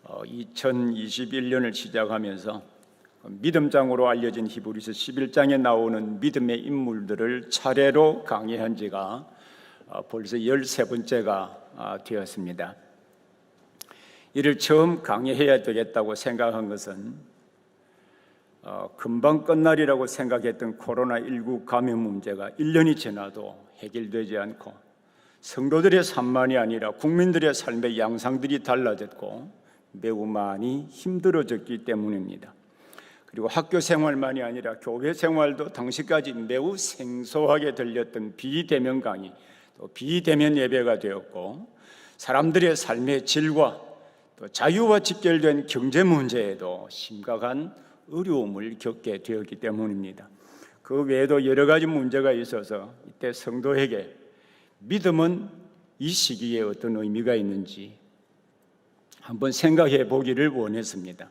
2021년을 시작하면서 믿음장으로 알려진 히브리서 11장에 나오는 믿음의 인물들을 차례로 강의한 지가 벌써 13번째가 되었습니다. 이를 처음 강의해야 되겠다고 생각한 것은 금방 끝날이라고 생각했던 코로나19 감염 문제가 1년이 지나도 해결되지 않고 성도들의 삶만이 아니라 국민들의 삶의 양상들이 달라졌고 매우 많이 힘들어졌기 때문입니다. 그리고 학교 생활만이 아니라 교회 생활도 당시까지 매우 생소하게 들렸던 비대면 강의, 또 비대면 예배가 되었고, 사람들의 삶의 질과 또 자유와 직결된 경제 문제에도 심각한 어려움을 겪게 되었기 때문입니다. 그 외에도 여러 가지 문제가 있어서 이때 성도에게 믿음은 이 시기에 어떤 의미가 있는지 한번 생각해 보기를 원했습니다.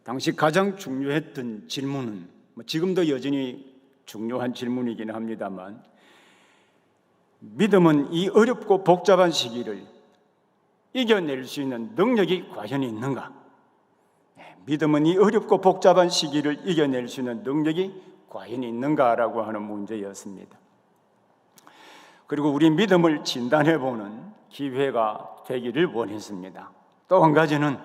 당시 가장 중요했던 질문은 지금도 여전히 중요한 질문이긴 합니다만, 믿음은 이 어렵고 복잡한 시기를 이겨낼 수 있는 능력이 과연 있는가? 믿음은 이 어렵고 복잡한 시기를 이겨낼 수 있는 능력이 과연 있는가라고 하는 문제였습니다. 그리고 우리 믿음을 진단해보는 기회가 되기를 원했습니다. 또 한 가지는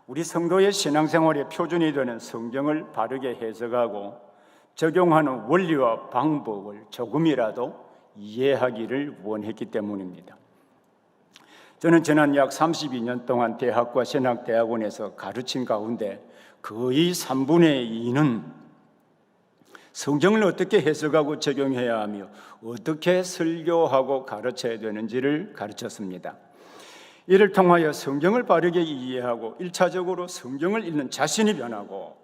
우리 성도의 신앙생활의 표준이 되는 성경을 바르게 해석하고 적용하는 원리와 방법을 조금이라도 이해하기를 원했기 때문입니다. 저는 지난 약 32년 동안 대학과 신학대학원에서 가르친 가운데 거의 3분의 2는 성경을 어떻게 해석하고 적용해야 하며 어떻게 설교하고 가르쳐야 되는지를 가르쳤습니다. 이를 통하여 성경을 바르게 이해하고 1차적으로 성경을 읽는 자신이 변하고,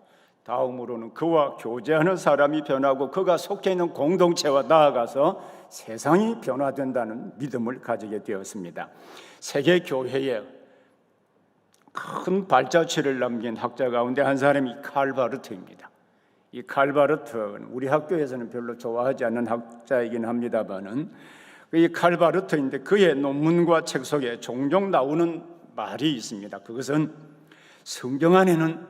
다음으로는 그와 교제하는 사람이 변하고 그가 속해 있는 공동체와 나아가서 세상이 변화된다는 믿음을 가지게 되었습니다. 세계 교회에 큰 발자취를 남긴 학자 가운데 한 사람이 칼 바르트입니다. 이 칼 바르트는 우리 학교에서는 별로 좋아하지 않는 학자이긴 합니다만은, 이 칼 바르트인데 그의 논문과 책 속에 종종 나오는 말이 있습니다. 그것은 성경 안에는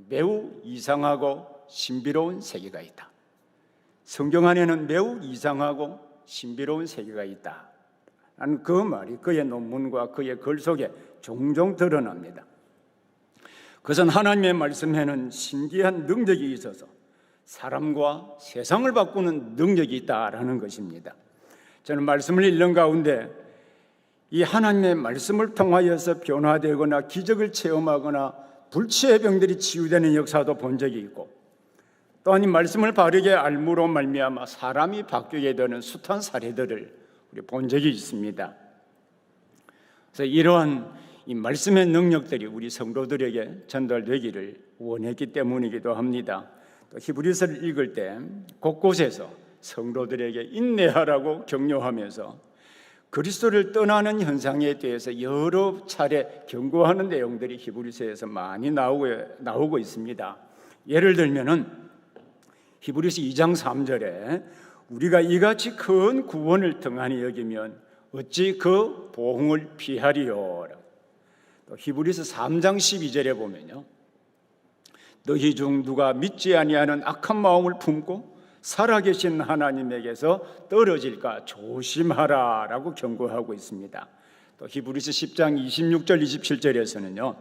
매우 이상하고 신비로운 세계가 있다. 성경 안에는 매우 이상하고 신비로운 세계가 있다. 라는 그 말이 그의 논문과 그의 글 속에 종종 드러납니다. 그것은 하나님의 말씀에는 신기한 능력이 있어서 사람과 세상을 바꾸는 능력이 있다라는 것입니다. 저는 말씀을 읽는 가운데 이 하나님의 말씀을 통하여서 변화되거나 기적을 체험하거나 불치의 병들이 치유되는 역사도 본 적이 있고, 또한 이 말씀을 바르게 알므로 말미암아 사람이 바뀌게 되는 숱한 사례들을 우리 본 적이 있습니다. 그래서 이러한 이 말씀의 능력들이 우리 성도들에게 전달되기를 원했기 때문이기도 합니다. 또 히브리서를 읽을 때 곳곳에서 성도들에게 인내하라고 격려하면서 그리스도를 떠나는 현상에 대해서 여러 차례 경고하는 내용들이 히브리서에서 많이 나오고 있습니다. 예를 들면은 히브리서 2장 3절에 우리가 이같이 큰 구원을 등한히 여기면 어찌 그 보응을 피하리요. 또 히브리서 3장 12절에 보면요, 너희 중 누가 믿지 아니하는 악한 마음을 품고 살아계신 하나님에게서 떨어질까 조심하라 라고 경고하고 있습니다. 또 히브리서 10장 26절 27절에서는요,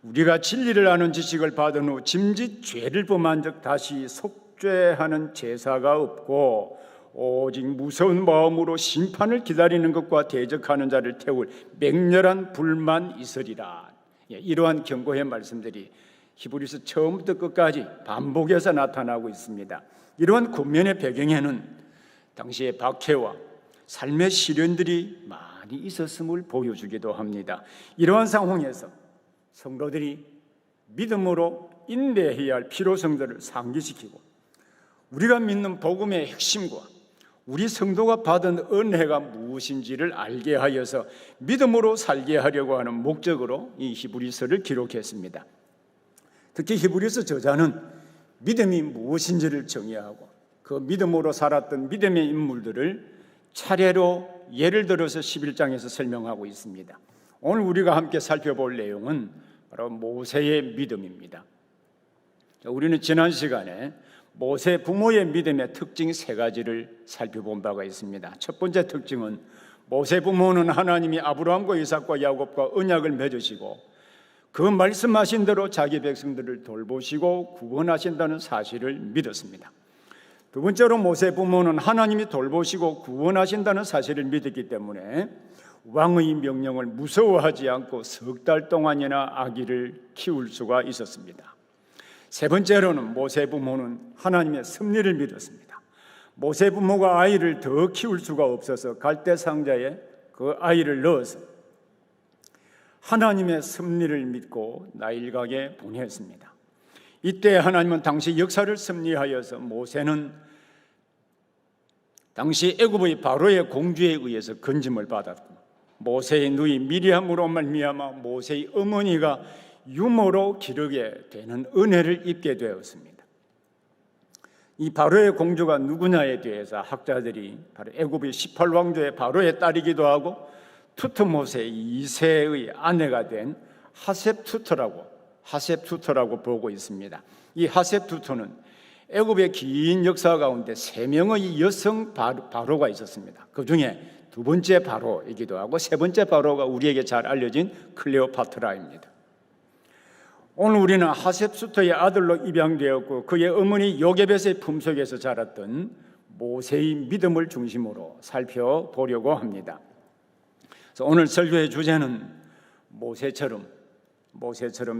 우리가 진리를 아는 지식을 받은 후 짐짓 죄를 범한 적 다시 속죄하는 제사가 없고 오직 무서운 마음으로 심판을 기다리는 것과 대적하는 자를 태울 맹렬한 불만 있으리라. 이러한 경고의 말씀들이 히브리서 처음부터 끝까지 반복해서 나타나고 있습니다. 이러한 국면의 배경에는 당시의 박해와 삶의 시련들이 많이 있었음을 보여주기도 합니다. 이러한 상황에서 성도들이 믿음으로 인내해야 할 필요성들을 상기시키고, 우리가 믿는 복음의 핵심과 우리 성도가 받은 은혜가 무엇인지를 알게 하여서 믿음으로 살게 하려고 하는 목적으로 이 히브리서를 기록했습니다. 특히 히브리서 저자는 믿음이 무엇인지를 정의하고 그 믿음으로 살았던 믿음의 인물들을 차례로 예를 들어서 11장에서 설명하고 있습니다. 오늘 우리가 함께 살펴볼 내용은 바로 모세의 믿음입니다. 우리는 지난 시간에 모세 부모의 믿음의 특징 세 가지를 살펴본 바가 있습니다. 첫 번째 특징은 모세 부모는 하나님이 아브라함과 이삭과 야곱과 언약을 맺으시고 그 말씀하신 대로 자기 백성들을 돌보시고 구원하신다는 사실을 믿었습니다. 두 번째로 모세 부모는 하나님이 돌보시고 구원하신다는 사실을 믿었기 때문에 왕의 명령을 무서워하지 않고 석 달 동안이나 아기를 키울 수가 있었습니다. 세 번째로는 모세 부모는 하나님의 섭리를 믿었습니다. 모세 부모가 아이를 더 키울 수가 없어서 갈대 상자에 그 아이를 넣어서 하나님의 섭리를 믿고 나일각에 보냈습니다. 이때 하나님은 당시 역사를 섭리하여서 모세는 당시 애굽의 바로의 공주에 의해서 건짐을 받았고 모세의 누이 미리암으로 말미암아 모세의 어머니가 유모로 기르게 되는 은혜를 입게 되었습니다. 이 바로의 공주가 누구냐에 대해서 학자들이 바로 애굽의 18왕조의 바로의 딸이기도 하고 투트모세 2세의 아내가 된 하셉투터라고 보고 있습니다. 이 하셉투터는 애굽의 긴 역사 가운데 3명의 여성 바로가 있었습니다. 그 중에 두 번째 바로이기도 하고 세 번째 바로가 우리에게 잘 알려진 클레오파트라입니다. 오늘 우리는 하셉투터의 아들로 입양되었고 그의 어머니 요게벳의 품속에서 자랐던 모세의 믿음을 중심으로 살펴보려고 합니다. 그래서 오늘 설교의 주제는 모세처럼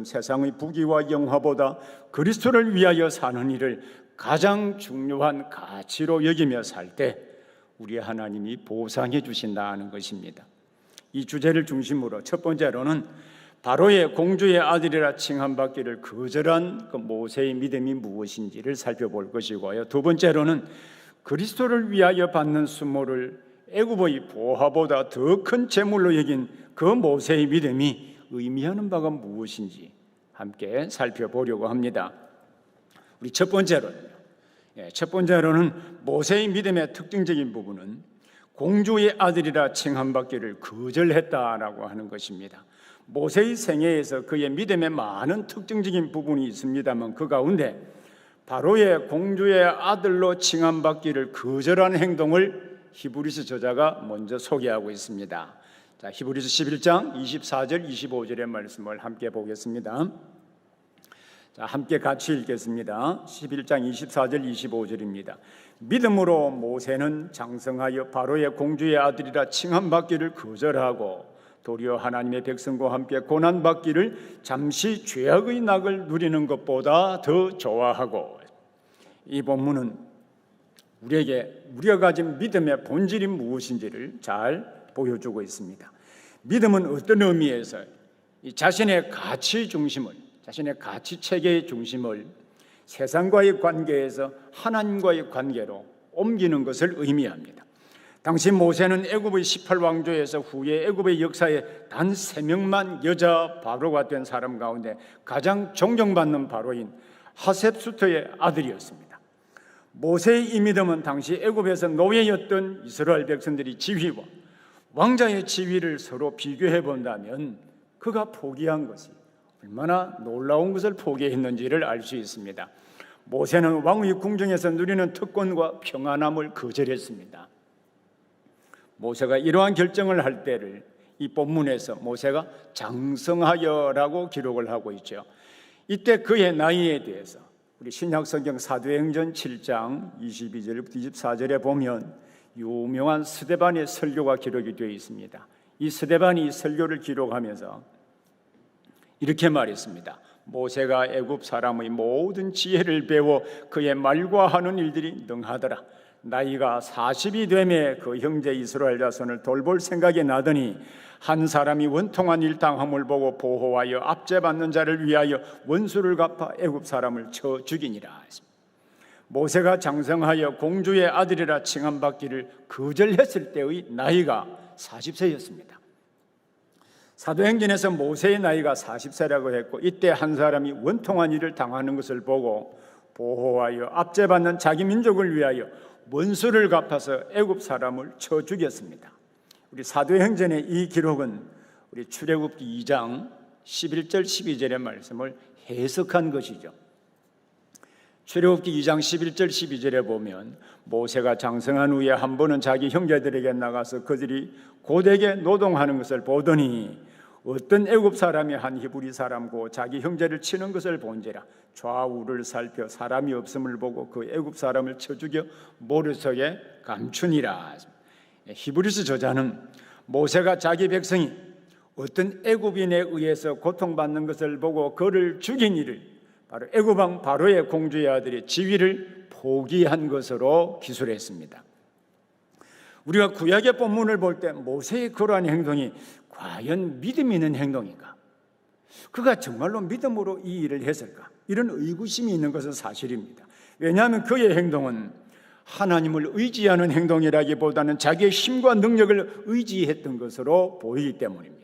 세상의 부귀와 영화보다 그리스도를 위하여 사는 일을 가장 중요한 가치로 여기며 살 때 우리 하나님이 보상해 주신다는 것입니다. 이 주제를 중심으로 첫 번째로는 바로의 공주의 아들이라 칭함받기를 거절한 그 모세의 믿음이 무엇인지를 살펴볼 것이고요. 두 번째로는 그리스도를 위하여 받는 수모를 애굽의 보화보다 더 큰 재물로 여긴 그 모세의 믿음이 의미하는 바가 무엇인지 함께 살펴보려고 합니다. 우리 첫 번째로는 모세의 믿음의 특징적인 부분은 공주의 아들이라 칭함받기를 거절했다라고 하는 것입니다. 모세의 생애에서 그의 믿음에 많은 특징적인 부분이 있습니다만 그 가운데 바로의 공주의 아들로 칭함받기를 거절한 행동을 히브리서 저자가 먼저 소개하고 있습니다. 자, 히브리서 11장 24절 25절의 말씀을 함께 보겠습니다. 자, 함께 같이 읽겠습니다. 11장 24절 25절입니다. 믿음으로 모세는 장성하여 바로의 공주의 아들이라 칭함받기를 거절하고 도리어 하나님의 백성과 함께 고난받기를 잠시 죄악의 낙을 누리는 것보다 더 좋아하고, 이 본문은 우리가 가진 믿음의 본질이 무엇인지를 잘 보여주고 있습니다. 믿음은 어떤 의미에서 자신의 가치 체계의 중심을 세상과의 관계에서 하나님과의 관계로 옮기는 것을 의미합니다. 당시 모세는 애굽의 18왕조에서 후에 애굽의 역사에 단 3명만 여자 바로가 된 사람 가운데 가장 존경받는 바로인 하셉수터의 아들이었습니다. 모세의 이 믿음은 당시 애굽에서 노예였던 이스라엘 백성들이 지휘와 왕자의 지위를 서로 비교해 본다면 그가 포기한 것이 얼마나 놀라운 것을 포기했는지를 알 수 있습니다. 모세는 왕의 궁정에서 누리는 특권과 평안함을 거절했습니다. 모세가 이러한 결정을 할 때를 이 본문에서 모세가 장성하여라고 기록을 하고 있죠. 이때 그의 나이에 대해서 우리 신약성경 사도행전 7장 22절부터 24절에 보면 유명한 스데반의 설교가 기록이 되어 있습니다. 이 스데반이 설교를 기록하면서 이렇게 말했습니다. 모세가 애굽 사람의 모든 지혜를 배워 그의 말과 하는 일들이 능하더라. 나이가 40이 되매 그 형제 이스라엘 자손을 돌볼 생각이 나더니 한 사람이 원통한 일 당함을 보고 보호하여 압제받는 자를 위하여 원수를 갚아 애굽 사람을 쳐 죽이니라. 모세가 장성하여 공주의 아들이라 칭함받기를 거절했을 때의 나이가 40세였습니다. 사도행전에서 모세의 나이가 40세라고 했고 이때 한 사람이 원통한 일을 당하는 것을 보고 보호하여 압제받는 자기 민족을 위하여 원수를 갚아서 애굽 사람을 쳐 죽였습니다. 우리 사도행전의 이 기록은 우리 출애굽기 2장 11절 12절의 말씀을 해석한 것이죠. 출애굽기 2장 11절 12절에 보면 모세가 장성한 후에 한 번은 자기 형제들에게 나가서 그들이 고되게 노동하는 것을 보더니 어떤 애굽 사람이 한 히브리 사람고 자기 형제를 치는 것을 본지라. 좌우를 살펴 사람이 없음을 보고 그 애굽 사람을 쳐 죽여 모래 속에 감추니라. 히브리서 저자는 모세가 자기 백성이 어떤 애굽인에 의해서 고통받는 것을 보고 그를 죽인 일을 바로 애굽 왕 바로의 공주의 아들의 지위를 포기한 것으로 기술했습니다. 우리가 구약의 본문을 볼 때 모세의 그러한 행동이 과연 믿음 있는 행동인가? 그가 정말로 믿음으로 이 일을 했을까? 이런 의구심이 있는 것은 사실입니다. 왜냐하면 그의 행동은 하나님을 의지하는 행동이라기보다는 자기의 힘과 능력을 의지했던 것으로 보이기 때문입니다.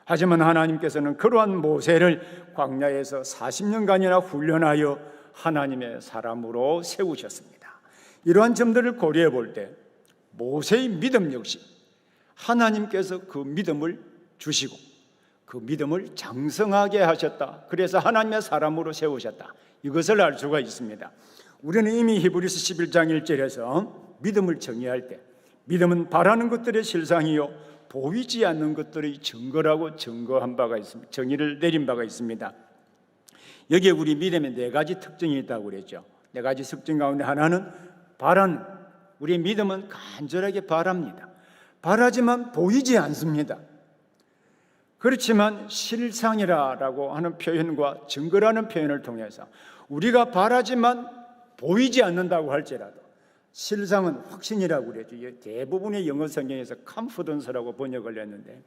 하지만 하나님께서는 그러한 모세를 광야에서 40년간이나 훈련하여 하나님의 사람으로 세우셨습니다. 이러한 점들을 고려해 볼 때 모세의 믿음 역시 하나님께서 그 믿음을 주시고 그 믿음을 장성하게 하셨다. 그래서 하나님의 사람으로 세우셨다. 이것을 알 수가 있습니다. 우리는 이미 히브리서 11장 1절에서 믿음을 정의할 때 믿음은 바라는 것들의 실상이요 보이지 않는 것들의 증거라고 정의한 바가 있습니다. 정의를 내린 바가 있습니다. 여기에 우리 믿음에 네 가지 특징이 있다고 그랬죠. 네 가지 특징 가운데 하나는 바라는, 우리의 믿음은 간절하게 바랍니다. 바라지만 보이지 않습니다. 그렇지만 실상이라고 하는 표현과 증거라는 표현을 통해서 우리가 바라지만 보이지 않는다고 할지라도 실상은 확신이라고 그랬죠. 대부분의 영어 성경에서 confidence라고 번역을 했는데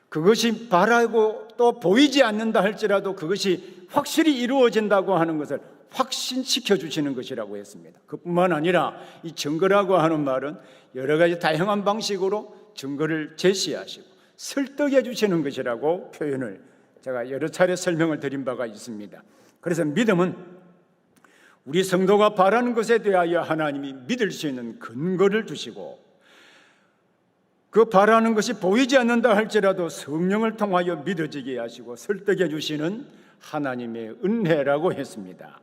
그것이 바라고 또 보이지 않는다 할지라도 그것이 확실히 이루어진다고 하는 것을 확신시켜 주시는 것이라고 했습니다. 그뿐만 아니라 이 증거라고 하는 말은 여러 가지 다양한 방식으로 증거를 제시하시고 설득해 주시는 것이라고 표현을 제가 여러 차례 설명을 드린 바가 있습니다. 그래서 믿음은 우리 성도가 바라는 것에 대하여 하나님이 믿을 수 있는 근거를 주시고 그 바라는 것이 보이지 않는다 할지라도 성령을 통하여 믿어지게 하시고 설득해 주시는 하나님의 은혜라고 했습니다.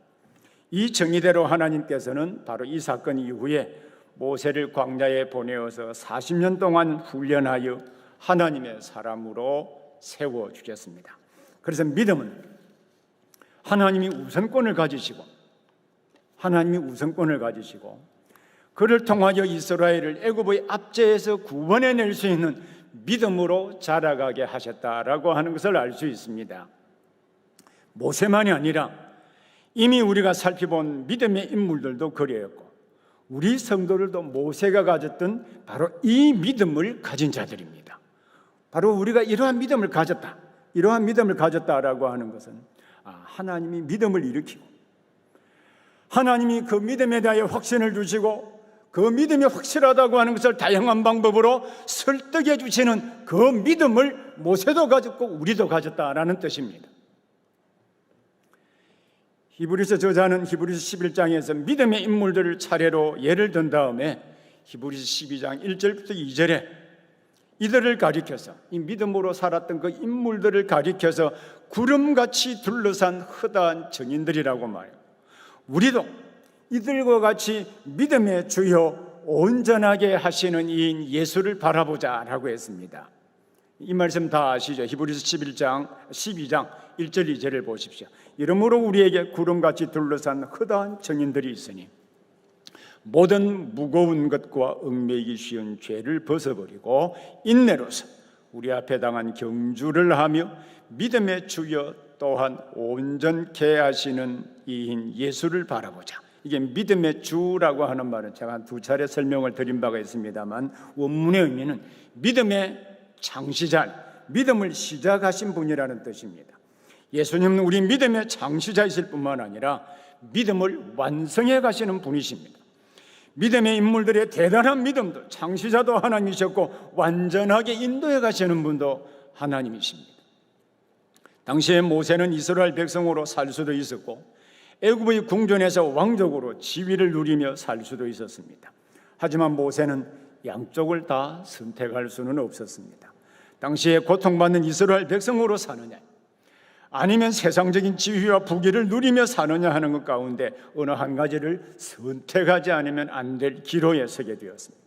이 정의대로 하나님께서는 바로 이 사건 이후에 모세를 광야에 보내어서 40년 동안 훈련하여 하나님의 사람으로 세워주셨습니다. 그래서 믿음은 하나님이 우선권을 가지시고 그를 통하여 이스라엘을 애굽의 압제에서 구원해낼 수 있는 믿음으로 자라가게 하셨다라고 하는 것을 알 수 있습니다. 모세만이 아니라 이미 우리가 살펴본 믿음의 인물들도 그랬고 우리 성도들도 모세가 가졌던 바로 이 믿음을 가진 자들입니다. 바로 우리가 이러한 믿음을 가졌다라고 하는 것은 하나님이 믿음을 일으키고 하나님이 그 믿음에 대하여 확신을 주시고 그 믿음이 확실하다고 하는 것을 다양한 방법으로 설득해 주시는 그 믿음을 모세도 가졌고 우리도 가졌다라는 뜻입니다. 히브리서 저자는 히브리서 11장에서 믿음의 인물들을 차례로 예를 든 다음에 히브리서 12장 1절부터 2절에 이들을 가리켜서 이 믿음으로 살았던 그 인물들을 가리켜서 구름같이 둘러싼 허다한 증인들이라고 말해요. 우리도 이들과 같이 믿음의 주요 온전하게 하시는 이인 예수를 바라보자라고 했습니다. 이 말씀 다 아시죠? 히브리서 12장 1절 2절을 보십시오. 이러므로 우리에게 구름같이 둘러싼 허다한 증인들이 있으니 모든 무거운 것과 얽매이기 쉬운 죄를 벗어버리고 인내로서 우리 앞에 당한 경주를 하며 믿음의 주여 또한 온전케 하시는 이인 예수를 바라보자. 이게 믿음의 주라고 하는 말은 제가 한 2차례 설명을 드린 바가 있습니다만 원문의 의미는 믿음의 창시자, 믿음을 시작하신 분이라는 뜻입니다. 예수님은 우리 믿음의 창시자이실 뿐만 아니라 믿음을 완성해 가시는 분이십니다. 믿음의 인물들의 대단한 믿음도 창시자도 하나님이셨고 완전하게 인도해 가시는 분도 하나님이십니다. 당시에 모세는 이스라엘 백성으로 살 수도 있었고 애굽의 궁전에서 왕족으로 지위를 누리며 살 수도 있었습니다. 하지만 모세는 양쪽을 다 선택할 수는 없었습니다. 당시에 고통받는 이스라엘 백성으로 사느냐 아니면 세상적인 지위와 부귀를 누리며 사느냐 하는 것 가운데 어느 한 가지를 선택하지 않으면 안 될 기로에 서게 되었습니다.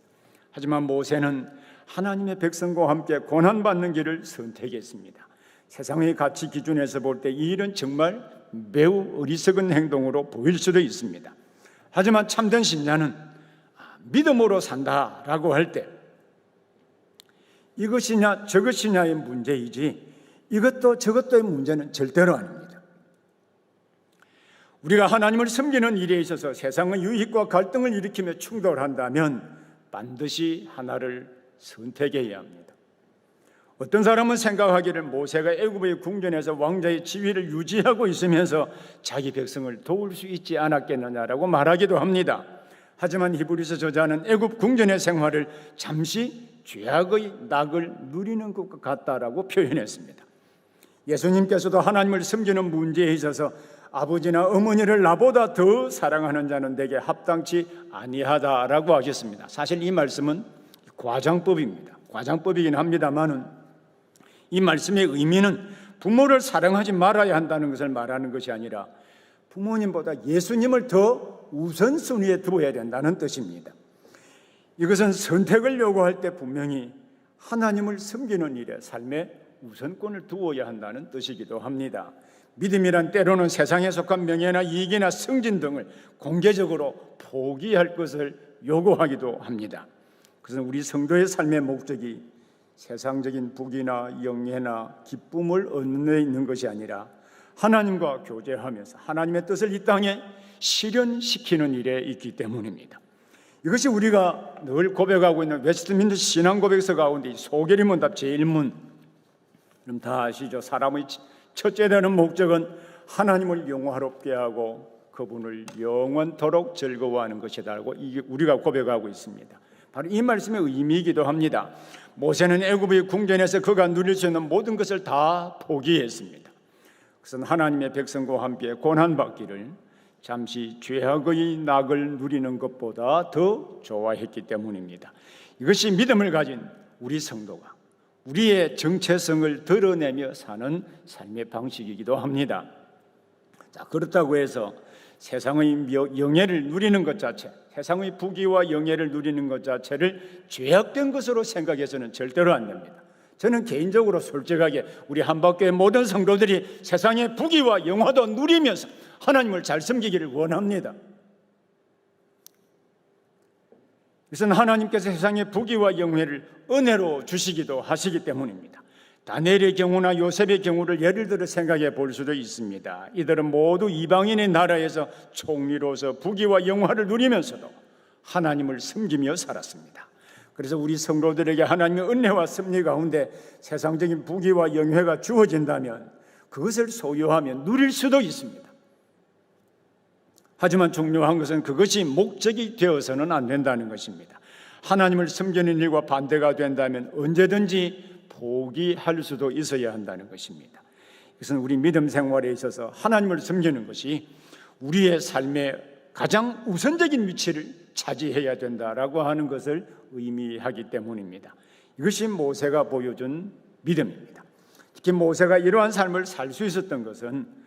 하지만 모세는 하나님의 백성과 함께 고난받는 길을 선택했습니다. 세상의 가치 기준에서 볼 때 이 일은 정말 매우 어리석은 행동으로 보일 수도 있습니다. 하지만 참된 신자는 믿음으로 산다라고 할 때 이것이냐 저것이냐의 문제이지 이것도 저것도의 문제는 절대로 아닙니다. 우리가 하나님을 섬기는 일에 있어서 세상의 유익과 갈등을 일으키며 충돌한다면 반드시 하나를 선택해야 합니다. 어떤 사람은 생각하기를 모세가 애굽의 궁전에서 왕자의 지위를 유지하고 있으면서 자기 백성을 도울 수 있지 않았겠느냐라고 말하기도 합니다. 하지만 히브리서 저자는 애굽 궁전의 생활을 잠시 죄악의 낙을 누리는 것 같다라고 표현했습니다. 예수님께서도 하나님을 섬기는 문제에 있어서 아버지나 어머니를 나보다 더 사랑하는 자는 내게 합당치 아니하다라고 하셨습니다. 사실 이 말씀은 과장법입니다. 과장법이긴 합니다만은 이 말씀의 의미는 부모를 사랑하지 말아야 한다는 것을 말하는 것이 아니라 부모님보다 예수님을 더 우선순위에 두어야 된다는 뜻입니다. 이것은 선택을 요구할 때 분명히 하나님을 섬기는 일에 삶의 우선권을 두어야 한다는 뜻이기도 합니다. 믿음이란 때로는 세상에 속한 명예나 이익이나 승진 등을 공개적으로 포기할 것을 요구하기도 합니다. 그래서 우리 성도의 삶의 목적이 세상적인 부귀나 영예나 기쁨을 얻는 데 있는 것이 아니라 하나님과 교제하면서 하나님의 뜻을 이 땅에 실현시키는 일에 있기 때문입니다. 이것이 우리가 늘 고백하고 있는 웨스트민스터 신앙 고백서 가운데 소결의문답 제1문, 그럼 다 아시죠? 사람의 첫째 되는 목적은 하나님을 영화롭게 하고 그분을 영원토록 즐거워하는 것이다라고 우리가 고백하고 있습니다. 바로 이 말씀의 의미이기도 합니다. 모세는 애굽의 궁전에서 그가 누릴 수 있는 모든 것을 다 포기했습니다. 그것은 하나님의 백성과 함께 고난받기를 잠시 죄악의 낙을 누리는 것보다 더 좋아했기 때문입니다. 이것이 믿음을 가진 우리 성도가 우리의 정체성을 드러내며 사는 삶의 방식이기도 합니다. 자, 그렇다고 해서 세상의 영예를 누리는 것 자체, 세상의 부귀와 영예를 누리는 것 자체를 죄악된 것으로 생각해서는 절대로 안 됩니다. 저는 개인적으로 솔직하게 우리 한박교회 모든 성도들이 세상의 부귀와 영화도 누리면서 하나님을 잘 섬기기를 원합니다. 그것은 하나님께서 세상의 부귀와 영예를 은혜로 주시기도 하시기 때문입니다. 다니엘의 경우나 요셉의 경우를 예를 들어 생각해 볼 수도 있습니다. 이들은 모두 이방인의 나라에서 총리로서 부귀와 영화를 누리면서도 하나님을 섬기며 살았습니다. 그래서 우리 성도들에게 하나님의 은혜와 섭리 가운데 세상적인 부귀와 영예가 주어진다면 그것을 소유하며 누릴 수도 있습니다. 하지만 중요한 것은 그것이 목적이 되어서는 안 된다는 것입니다. 하나님을 섬기는 일과 반대가 된다면 언제든지 포기할 수도 있어야 한다는 것입니다. 이것은 우리 믿음 생활에 있어서 하나님을 섬기는 것이 우리의 삶의 가장 우선적인 위치를 차지해야 된다라고 하는 것을 의미하기 때문입니다. 이것이 모세가 보여준 믿음입니다. 특히 모세가 이러한 삶을 살 수 있었던 것은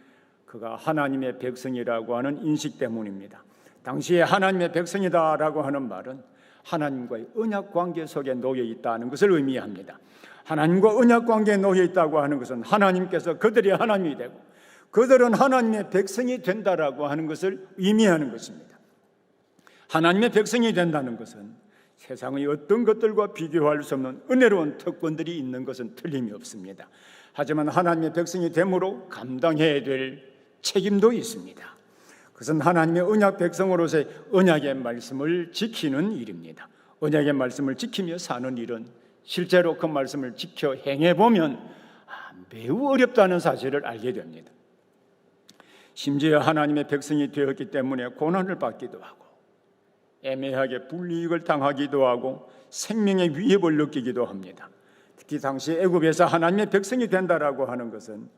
그가 하나님의 백성이라고 하는 인식 때문입니다. 당시에 하나님의 백성이다라고 하는 말은 하나님과의 언약 관계 속에 놓여 있다는 것을 의미합니다. 하나님과 언약 관계에 놓여 있다고 하는 것은 하나님께서 그들이 하나님이 되고 그들은 하나님의 백성이 된다라고 하는 것을 의미하는 것입니다. 하나님의 백성이 된다는 것은 세상의 어떤 것들과 비교할 수 없는 은혜로운 특권들이 있는 것은 틀림이 없습니다. 하지만 하나님의 백성이 됨으로 감당해야 될 책임도 있습니다. 그것은 하나님의 언약 백성으로서의 언약의 말씀을 지키는 일입니다. 언약의 말씀을 지키며 사는 일은 실제로 그 말씀을 지켜 행해보면 매우 어렵다는 사실을 알게 됩니다. 심지어 하나님의 백성이 되었기 때문에 고난을 받기도 하고 애매하게 불이익을 당하기도 하고 생명의 위협을 느끼기도 합니다. 특히 당시 애굽에서 하나님의 백성이 된다라고 하는 것은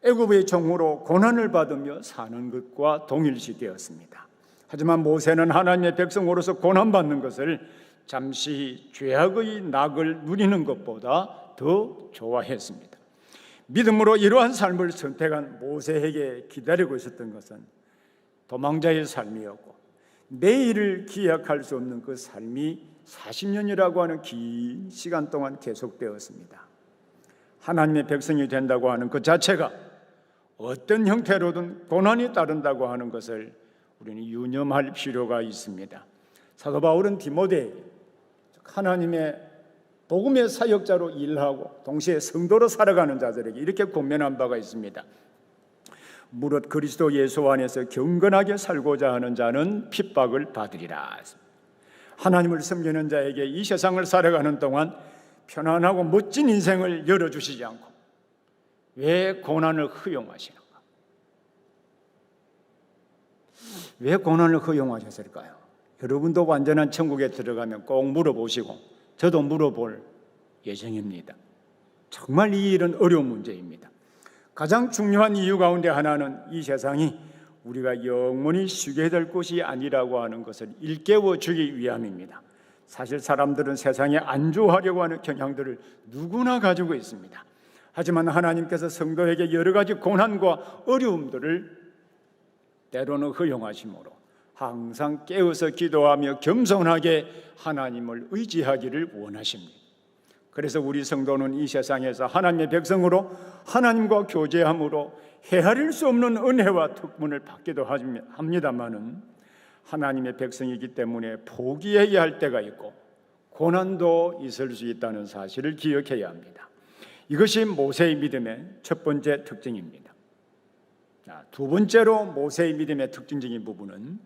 애굽의 종으로 고난을 받으며 사는 것과 동일시 되었습니다. 하지만 모세는 하나님의 백성으로서 고난받는 것을 잠시 죄악의 낙을 누리는 것보다 더 좋아했습니다. 믿음으로 이러한 삶을 선택한 모세에게 기다리고 있었던 것은 도망자의 삶이었고, 내일을 기약할 수 없는 그 삶이 40년이라고 하는 긴 시간 동안 계속되었습니다. 하나님의 백성이 된다고 하는 그 자체가 어떤 형태로든 고난이 따른다고 하는 것을 우리는 유념할 필요가 있습니다. 사도 바울은 디모데, 하나님의 복음의 사역자로 일하고 동시에 성도로 살아가는 자들에게 이렇게 권면한 바가 있습니다. 무릇 그리스도 예수 안에서 경건하게 살고자 하는 자는 핍박을 받으리라. 하나님을 섬기는 자에게 이 세상을 살아가는 동안 편안하고 멋진 인생을 열어주시지 않고 왜 고난을 허용하시는가? 왜 고난을 허용하셨을까요? 여러분도 완전한 천국에 들어가면 꼭 물어보시고 저도 물어볼 예정입니다. 정말 이 일은 어려운 문제입니다. 가장 중요한 이유 가운데 하나는 이 세상이 우리가 영원히 쉬게 될 곳이 아니라고 하는 것을 일깨워 주기 위함입니다. 사실 사람들은 세상에 안주하려고 하는 경향들을 누구나 가지고 있습니다. 하지만 하나님께서 성도에게 여러 가지 고난과 어려움들을 때로는 허용하심으로 항상 깨어서 기도하며 겸손하게 하나님을 의지하기를 원하십니다. 그래서 우리 성도는 이 세상에서 하나님의 백성으로 하나님과 교제함으로 헤아릴 수 없는 은혜와 특권을 받기도 합니다마는 하나님의 백성이기 때문에 포기해야 할 때가 있고 고난도 있을 수 있다는 사실을 기억해야 합니다. 이것이 모세의 믿음의 첫 번째 특징입니다. 두 번째로 모세의 믿음의 특징적인 부분은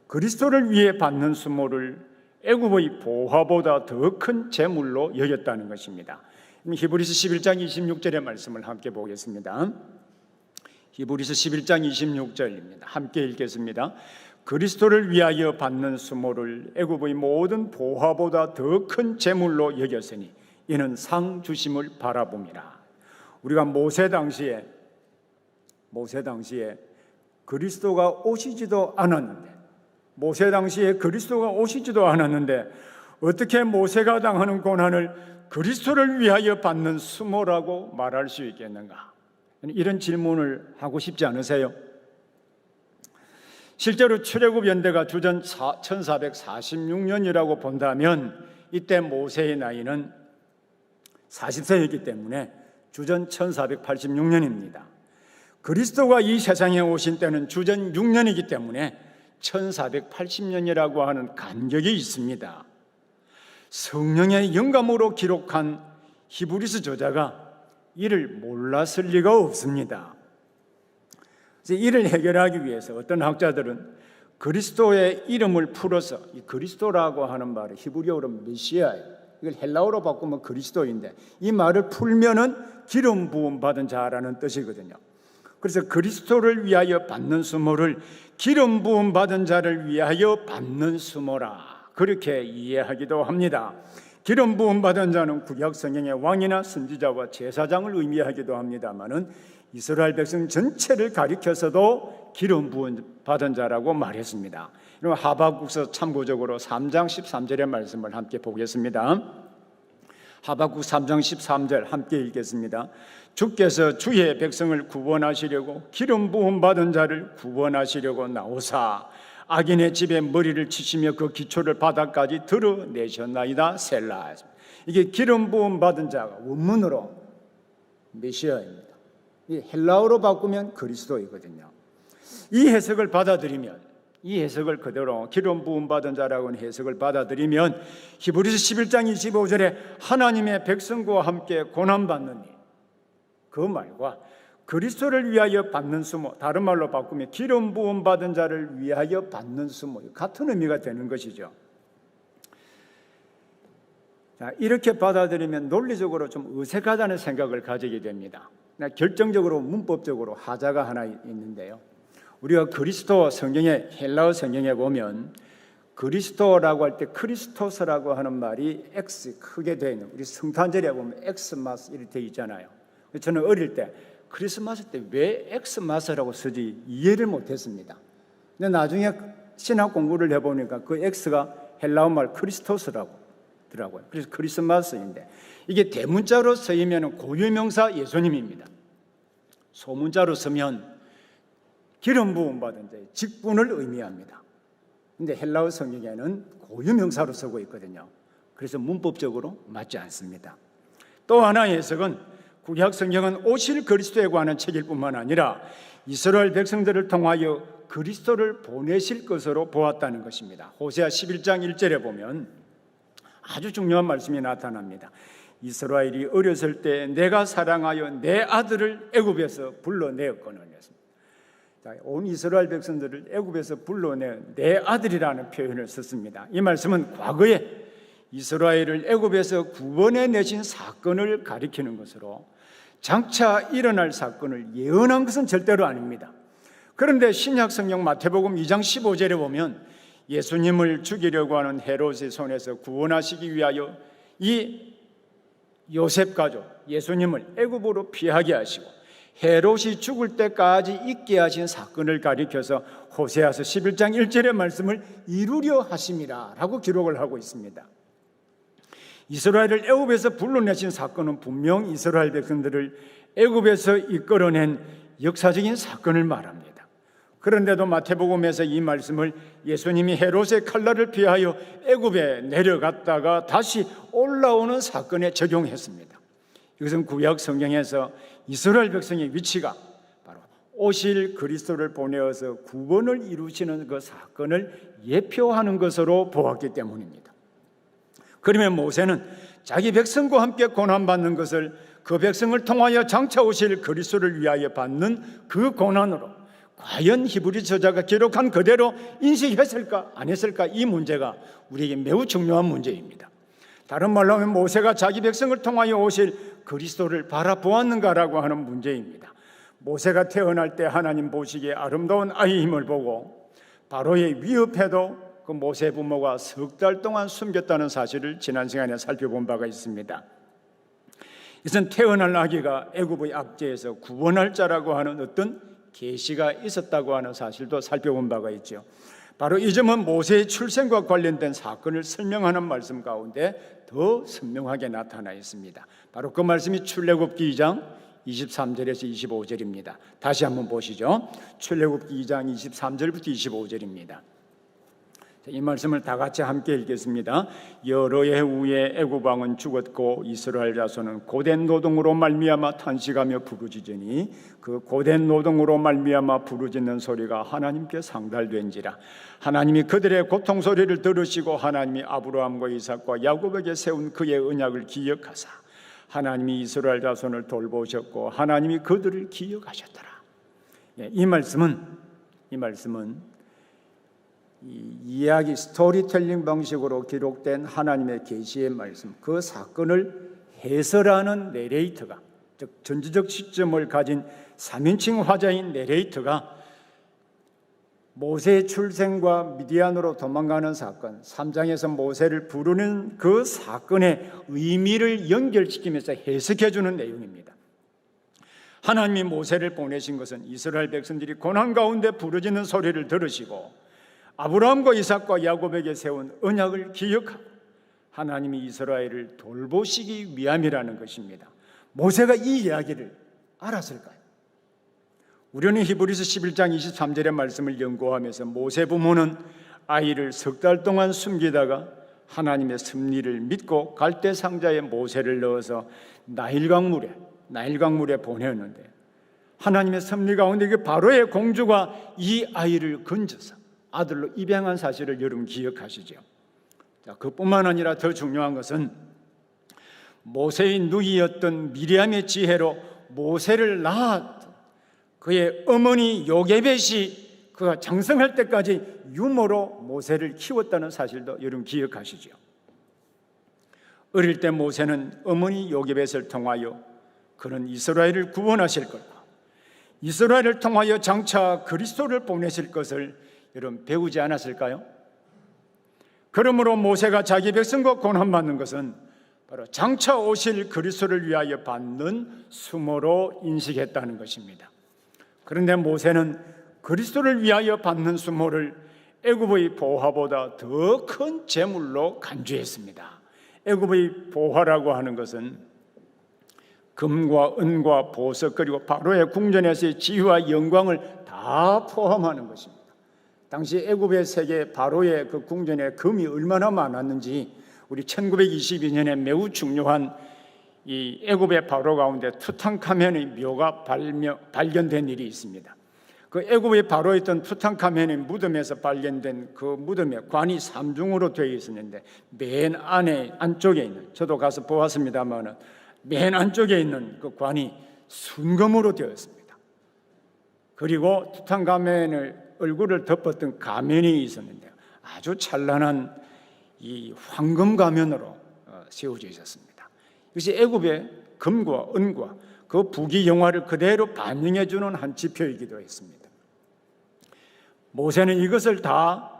그리스도를 위해 받는 수모를 애굽의 보화보다 더 큰 재물로 여겼다는 것입니다. 히브리서 11장 26절의 말씀을 함께 보겠습니다. 히브리서 11장 26절입니다. 함께 읽겠습니다. 그리스도를 위하여 받는 수모를 애굽의 모든 보화보다 더 큰 재물로 여겼으니 이는 상 주심을 바라봅니다. 우리가 모세 당시에 그리스도가 오시지도 않았는데 어떻게 모세가 당하는 고난을 그리스도를 위하여 받는 수모라고 말할 수 있겠는가? 이런 질문을 하고 싶지 않으세요? 실제로 출애굽 연대가 주전 1446년이라고 본다면 이때 모세의 나이는 40세였기 때문에 주전 1486년입니다. 그리스도가 이 세상에 오신 때는 주전 6년이기 때문에 1480년이라고 하는 간격이 있습니다. 성령의 영감으로 기록한 히브리서 저자가 이를 몰랐을 리가 없습니다. 이를 해결하기 위해서 어떤 학자들은 그리스도의 이름을 풀어서, 이 그리스도라고 하는 말은 히브리어로 메시아예요. 이걸 헬라어로 바꾸면 그리스도인데 이 말을 풀면은 기름 부음 받은 자라는 뜻이거든요. 그래서 그리스도를 위하여 받는 수모를 기름 부음 받은 자를 위하여 받는 수모라, 그렇게 이해하기도 합니다. 기름 부음 받은 자는 구약 성경의 왕이나 선지자와 제사장을 의미하기도 합니다만은 이스라엘 백성 전체를 가리켜서도 기름 부음 받은 자라고 말했습니다. 하박국서 참고적으로 3장 13절의 말씀을 함께 보겠습니다. 하박국 3장 13절 함께 읽겠습니다. 주께서 주의 백성을 구원하시려고 기름 부음 받은 자를 구원하시려고 나오사 악인의 집에 머리를 치시며 그 기초를 바닥까지 드러내셨나이다. 셀라. 이게 기름 부음 받은 자가 원문으로 메시아입니다. 이 헬라어로 바꾸면 그리스도이거든요. 이 해석을 받아들이면, 이 해석을 그대로 기름 부음 받은 자라고 하는 해석을 받아들이면 히브리서 11장 25절에 하나님의 백성과 함께 고난받는 일, 그 말과 그리스도를 위하여 받는 수모, 다른 말로 바꾸면 기름 부음 받은 자를 위하여 받는 수모, 같은 의미가 되는 것이죠. 자, 이렇게 받아들이면 논리적으로 좀 어색하다는 생각을 가지게 됩니다. 결정적으로 문법적으로 하자가 하나 있는데요. 우리가 그리스도 성경에, 헬라어 성경에 보면 그리스도라고 할 때 크리스토스라고 하는 말이 X 크게 되어 있는, 우리 성탄절에 보면 엑스마스 이렇게 되어 있잖아요. 저는 어릴 때 크리스마스 때 왜 엑스마스라고 쓰지 이해를 못했습니다. 근데 나중에 신학 공부를 해보니까 그 X가 헬라어 말 크리스토스라고, 있더라고요. 그래서 크리스마스인데 이게 대문자로 쓰이면 고유명사 예수님입니다. 소문자로 쓰면 기름 부음 받은 자의 직분을 의미합니다. 근데 헬라어 성경에는 고유명사로 쓰고 있거든요. 그래서 문법적으로 맞지 않습니다. 또 하나의 해석은 구약 성경은 오실 그리스도에 관한 책일 뿐만 아니라 이스라엘 백성들을 통하여 그리스도를 보내실 것으로 보았다는 것입니다. 호세아 11장 1절에 보면 아주 중요한 말씀이 나타납니다. 이스라엘이 어렸을 때 내가 사랑하여 내 아들을 애굽에서 불러내었거늘. 온 이스라엘 백성들을 애굽에서 불러낸 내 아들이라는 표현을 썼습니다. 이 말씀은 과거에 이스라엘을 애굽에서 구원해 내신 사건을 가리키는 것으로 장차 일어날 사건을 예언한 것은 절대로 아닙니다. 그런데 신약 성경 마태복음 2장 15절에 보면 예수님을 죽이려고 하는 헤롯의 손에서 구원하시기 위하여 이 요셉 가족 예수님을 애굽으로 피하게 하시고 헤롯이 죽을 때까지 있게 하신 사건을 가리켜서 호세아서 11장 1절의 말씀을 이루려 하심이라 라고 기록을 하고 있습니다. 이스라엘을 애굽에서 불러내신 사건은 분명 이스라엘 백성들을 애굽에서 이끌어낸 역사적인 사건을 말합니다. 그런데도 마태복음에서 이 말씀을 예수님이 헤롯의 칼날을 피하여 애굽에 내려갔다가 다시 올라오는 사건에 적용했습니다. 이것은 구약 성경에서 이스라엘 백성의 위치가 바로 오실 그리스도를 보내어서 구원을 이루시는 그 사건을 예표하는 것으로 보았기 때문입니다. 그러면 모세는 자기 백성과 함께 고난받는 것을 그 백성을 통하여 장차 오실 그리스도를 위하여 받는 그 고난으로 과연 히브리 저자가 기록한 그대로 인식했을까 안 했을까, 이 문제가 우리에게 매우 중요한 문제입니다. 다른 말로 하면 모세가 자기 백성을 통하여 오실 그리스도를 바라보았는가라고 하는 문제입니다. 모세가 태어날 때 하나님 보시기에 아름다운 아이임을 보고 바로의 위협에도 그 모세 부모가 석 달 동안 숨겼다는 사실을 지난 시간에 살펴본 바가 있습니다. 이것은 태어날 아기가 애굽의 압제에서 구원할 자라고 하는 어떤 계시가 있었다고 하는 사실도 살펴본 바가 있죠. 바로 이 점은 모세의 출생과 관련된 사건을 설명하는 말씀 가운데 더 선명하게 나타나 있습니다. 바로 그 말씀이 출애굽기 2장 23절에서 25절입니다. 다시 한번 보시죠. 출애굽기 2장 23절부터 25절입니다. 이 말씀을 다 같이 함께 읽겠습니다. 여러 해 후에 애굽 왕은 죽었고 이스라엘 자손은 고된 노동으로 말미암아 탄식하며 부르짖으니 그 고된 노동으로 말미암아 부르짖는 소리가 하나님께 상달된지라. 하나님이 그들의 고통 소리를 들으시고 하나님이 아브라함과 이삭과 야곱에게 세운 그의 언약을 기억하사 하나님이 이스라엘 자손을 돌보셨고 하나님이 그들을 기억하셨더라. 이 말씀은 이 이야기 스토리텔링 방식으로 기록된 하나님의 계시의 말씀, 그 사건을 해설하는 내레이터가, 즉 전지적 시점을 가진 3인칭 화자인 내레이터가 모세의 출생과 미디안으로 도망가는 사건, 3장에서 모세를 부르는 그 사건의 의미를 연결시키면서 해석해주는 내용입니다. 하나님이 모세를 보내신 것은 이스라엘 백성들이 고난 가운데 부르짖는 소리를 들으시고 아브라함과 이삭과 야곱에게 세운 언약을 기억하고 하나님이 이스라엘을 돌보시기 위함이라는 것입니다. 모세가 이 이야기를 알았을까요? 우리는 히브리서 11장 23절의 말씀을 연구하면서 모세 부모는 아이를 석 달 동안 숨기다가 하나님의 섭리를 믿고 갈대 상자에 모세를 넣어서 나일강물에 보내었는데 하나님의 섭리 가운데 그 바로의 공주가 이 아이를 건져서 아들로 입양한 사실을 여러분 기억하시죠? 자, 그뿐만 아니라 더 중요한 것은 모세의 누이였던 미리암의 지혜로 모세를 낳았던 그의 어머니 요게벳이 그가 장성할 때까지 유모로 모세를 키웠다는 사실도 여러분 기억하시죠? 어릴 때 모세는 어머니 요게벳을 통하여 그는 이스라엘을 구원하실 것과 이스라엘을 통하여 장차 그리스도를 보내실 것을 여러분 배우지 않았을까요? 그러므로 모세가 자기 백성과 고난받는 것은 바로 장차 오실 그리스도를 위하여 받는 수모로 인식했다는 것입니다. 그런데 모세는 그리스도를 위하여 받는 수모를 애굽의 보화보다 더 큰 재물로 간주했습니다. 애굽의 보화라고 하는 것은 금과 은과 보석 그리고 바로의 궁전에서의 지위와 영광을 다 포함하는 것입니다. 당시 애굽의 세계 바로의 그 궁전에 금이 얼마나 많았는지 우리 1922년에 매우 중요한 이 애굽의 바로 가운데 투탕카멘의 묘가 발견된 일이 있습니다. 그 애굽의 바로였던 투탕카멘의 무덤에서 발견된 그 무덤에 관이 3중으로 되어 있었는데 맨 안쪽에 있는, 저도 가서 보았습니다만 맨 안쪽에 있는 그 관이 순금으로 되어 있습니다. 그리고 투탕카멘의 얼굴을 덮었던 가면이 있었는데 아주 찬란한 이 황금 가면으로 세워져 있었습니다. 이것이 애굽의 금과 은과 그 부귀 영화를 그대로 반영해 주는 한 지표이기도 했습니다. 모세는 이것을 다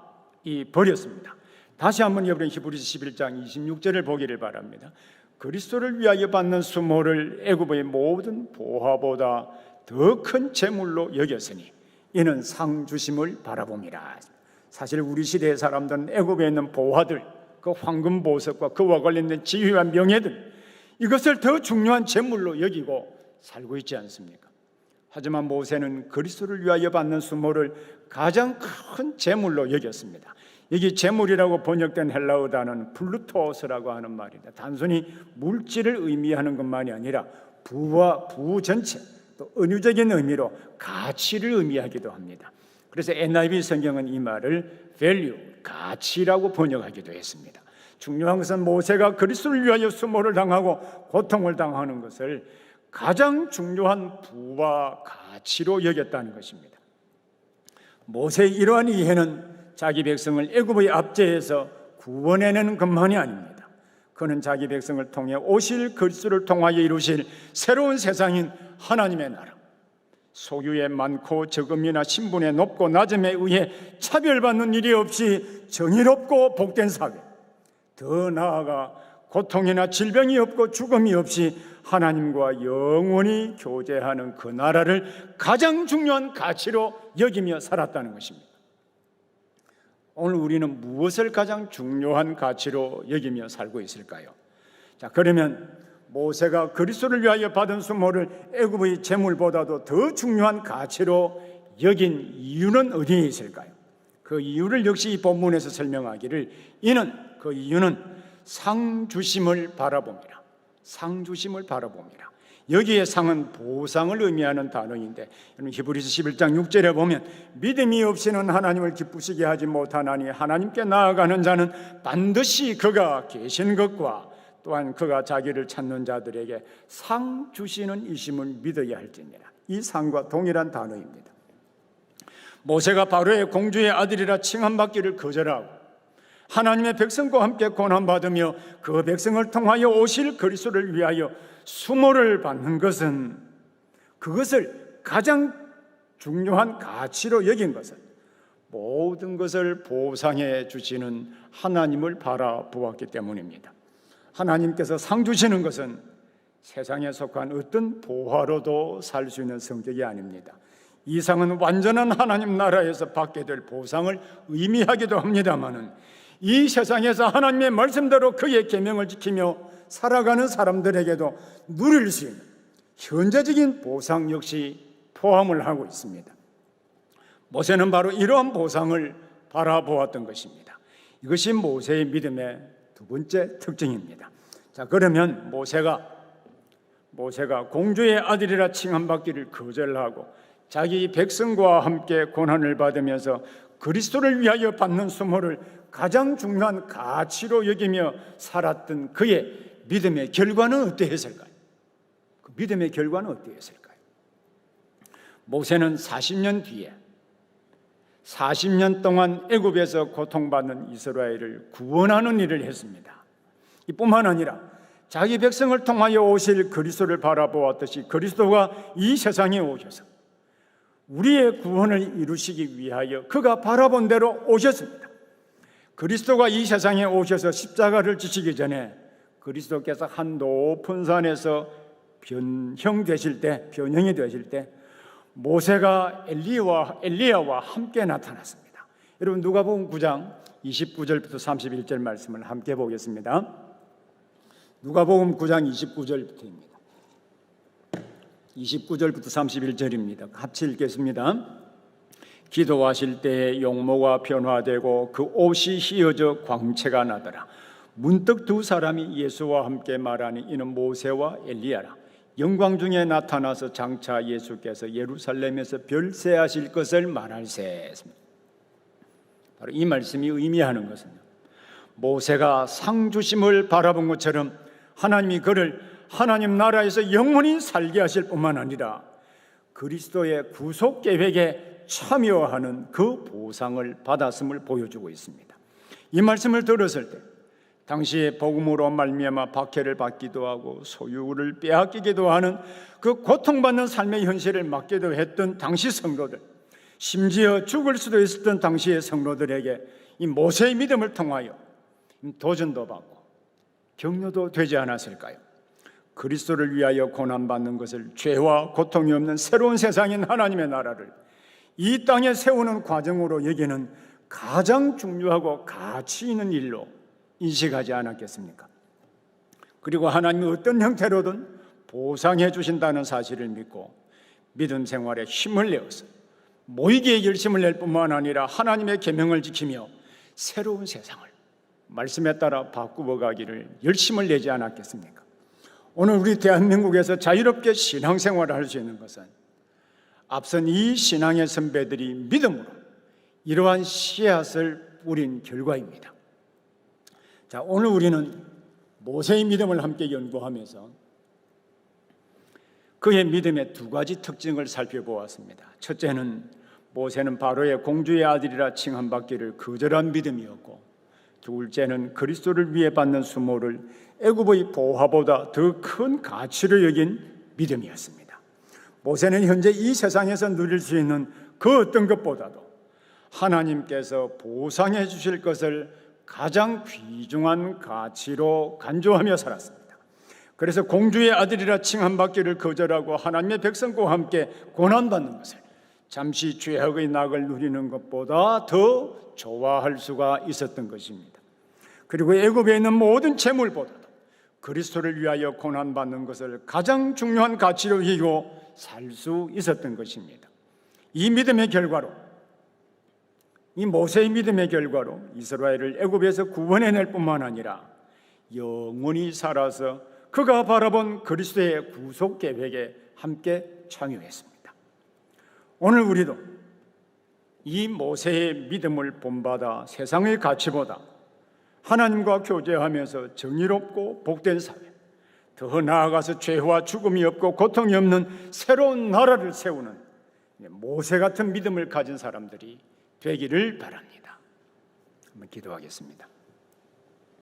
버렸습니다. 다시 한번 여러분 히브리서 11장 26절을 보기를 바랍니다. 그리스도를 위하여 받는 수모를 애굽의 모든 보화보다 더 큰 재물로 여겼으니 이는 상 주심을 바라봅니다. 사실 우리 시대의 사람들은 애굽에 있는 보화들, 그 황금 보석과 그와 관련된 지위와 명예들, 이것을 더 중요한 재물로 여기고 살고 있지 않습니까? 하지만 모세는 그리스도를 위하여 받는 수모를 가장 큰 재물로 여겼습니다. 여기 재물이라고 번역된 헬라어 단어는 플루토스라고 하는 말입니다. 단순히 물질을 의미하는 것만이 아니라 부와 부 전체, 또 은유적인 의미로 가치를 의미하기도 합니다. 그래서 NIV 성경은 이 말을 value, 가치라고 번역하기도 했습니다. 중요한 것은 모세가 그리스도를 위하여 수모를 당하고 고통을 당하는 것을 가장 중요한 부와 가치로 여겼다는 것입니다. 모세의 이러한 이해는 자기 백성을 애굽의 압제에서 구원해내는 것만이 아닙니다. 그는 자기 백성을 통해 오실 그리스도를 통하여 이루실 새로운 세상인 하나님의 나라, 소유의 많고 적음이나 신분의 높고 낮음에 의해 차별받는 일이 없이 정의롭고 복된 사회, 더 나아가 고통이나 질병이 없고 죽음이 없이 하나님과 영원히 교제하는 그 나라를 가장 중요한 가치로 여기며 살았다는 것입니다. 오늘 우리는 무엇을 가장 중요한 가치로 여기며 살고 있을까요? 자, 그러면 모세가 그리스도를 위하여 받은 수모를 애굽의 재물보다도 더 중요한 가치로 여긴 이유는 어디에 있을까요? 그 이유를 역시 이 본문에서 설명하기를 그 이유는 상 주심을 바라봅니다. 상 주심을 바라봅니다. 여기에 상은 보상을 의미하는 단어인데 히브리서 11장 6절에 보면 믿음이 없이는 하나님을 기쁘시게 하지 못하나니 하나님께 나아가는 자는 반드시 그가 계신 것과 또한 그가 자기를 찾는 자들에게 상 주시는 이심을 믿어야 할지니라. 이 상과 동일한 단어입니다. 모세가 바로의 공주의 아들이라 칭함받기를 거절하고 하나님의 백성과 함께 고난받으며 그 백성을 통하여 오실 그리스도를 위하여 수모를 받는 것은, 그것을 가장 중요한 가치로 여긴 것은 모든 것을 보상해 주시는 하나님을 바라보았기 때문입니다. 하나님께서 상 주시는 것은 세상에 속한 어떤 보화로도 살 수 있는 성격이 아닙니다. 이 상은 완전한 하나님 나라에서 받게 될 보상을 의미하기도 합니다마는 이 세상에서 하나님의 말씀대로 그의 계명을 지키며 살아가는 사람들에게도 누릴 수 있는 현재적인 보상 역시 포함을 하고 있습니다. 모세는 바로 이러한 보상을 바라보았던 것입니다. 이것이 모세의 믿음의 두 번째 특징입니다. 자, 그러면 모세가 공주의 아들이라 칭함받기를 거절하고 자기 백성과 함께 고난을 받으면서 그리스도를 위하여 받는 수모를 가장 중요한 가치로 여기며 살았던 그의 믿음의 결과는 어떠했을까요? 그 믿음의 결과는 어떠했을까요? 모세는 40년 뒤에 40년 동안 애굽에서 고통받는 이스라엘을 구원하는 일을 했습니다. 이뿐만 아니라 자기 백성을 통하여 오실 그리스도를 바라보았듯이 그리스도가 이 세상에 오셔서 우리의 구원을 이루시기 위하여 그가 바라본 대로 오셨습니다. 그리스도가 이 세상에 오셔서 십자가를 지시기 전에 그리스도께서 한 높은 산에서 변형이 되실 때 모세가 엘리야와 함께 나타났습니다. 여러분 누가복음 9장 29절부터 31절 말씀을 함께 보겠습니다. 누가복음 9장 29절부터입니다. 29절부터 31절입니다. 같이 읽겠습니다. 기도하실 때 용모가 변화되고 그 옷이 휘어져 광채가 나더라. 문득 두 사람이 예수와 함께 말하니 이는 모세와 엘리야라. 영광 중에 나타나서 장차 예수께서 예루살렘에서 별세하실 것을 말할세. 바로 이 말씀이 의미하는 것은 모세가 상 주심을 바라본 것처럼 하나님이 그를 하나님 나라에서 영원히 살게 하실 뿐만 아니라 그리스도의 구속 계획에 참여하는 그 보상을 받았음을 보여주고 있습니다. 이 말씀을 들었을 때 당시에 복음으로 말미암아 박해를 받기도 하고 소유를 빼앗기기도 하는 그 고통받는 삶의 현실을 맞기도 했던 당시 성도들, 심지어 죽을 수도 있었던 당시의 성도들에게 이 모세의 믿음을 통하여 도전도 받고 격려도 되지 않았을까요? 그리스도를 위하여 고난받는 것을 죄와 고통이 없는 새로운 세상인 하나님의 나라를 이 땅에 세우는 과정으로 여기는 가장 중요하고 가치 있는 일로 인식하지 않았겠습니까? 그리고 하나님이 어떤 형태로든 보상해 주신다는 사실을 믿고 믿음 생활에 힘을 내어서 모이기에 열심을 낼 뿐만 아니라 하나님의 계명을 지키며 새로운 세상을 말씀에 따라 바꾸어 가기를 열심을 내지 않았겠습니까? 오늘 우리 대한민국에서 자유롭게 신앙생활을 할 수 있는 것은 앞선 이 신앙의 선배들이 믿음으로 이러한 씨앗을 뿌린 결과입니다. 자, 오늘 우리는 모세의 믿음을 함께 연구하면서 그의 믿음의 두 가지 특징을 살펴보았습니다. 첫째는 모세는 바로의 공주의 아들이라 칭함받기를 거절한 믿음이었고, 둘째는 그리스도를 위해 받는 수모를 애굽의 보화보다 더 큰 가치로 여긴 믿음이었습니다. 모세는 현재 이 세상에서 누릴 수 있는 그 어떤 것보다도 하나님께서 보상해 주실 것을 가장 귀중한 가치로 간주하며 살았습니다. 그래서 공주의 아들이라 칭함받기를 거절하고 하나님의 백성과 함께 고난받는 것을 잠시 죄악의 낙을 누리는 것보다 더 좋아할 수가 있었던 것입니다. 그리고 애굽에 있는 모든 재물보다도 그리스도를 위하여 고난받는 것을 가장 중요한 가치로 여기고 살 수 있었던 것입니다. 이 믿음의 결과로, 이 모세의 믿음의 결과로 이스라엘을 애굽에서 구원해낼 뿐만 아니라 영원히 살아서 그가 바라본 그리스도의 구속 계획에 함께 참여했습니다. 오늘 우리도 이 모세의 믿음을 본받아 세상의 가치보다 하나님과 교제하면서 정의롭고 복된 사회, 더 나아가서 죄와 죽음이 없고 고통이 없는 새로운 나라를 세우는 모세 같은 믿음을 가진 사람들이 되기를 바랍니다. 한번 기도하겠습니다.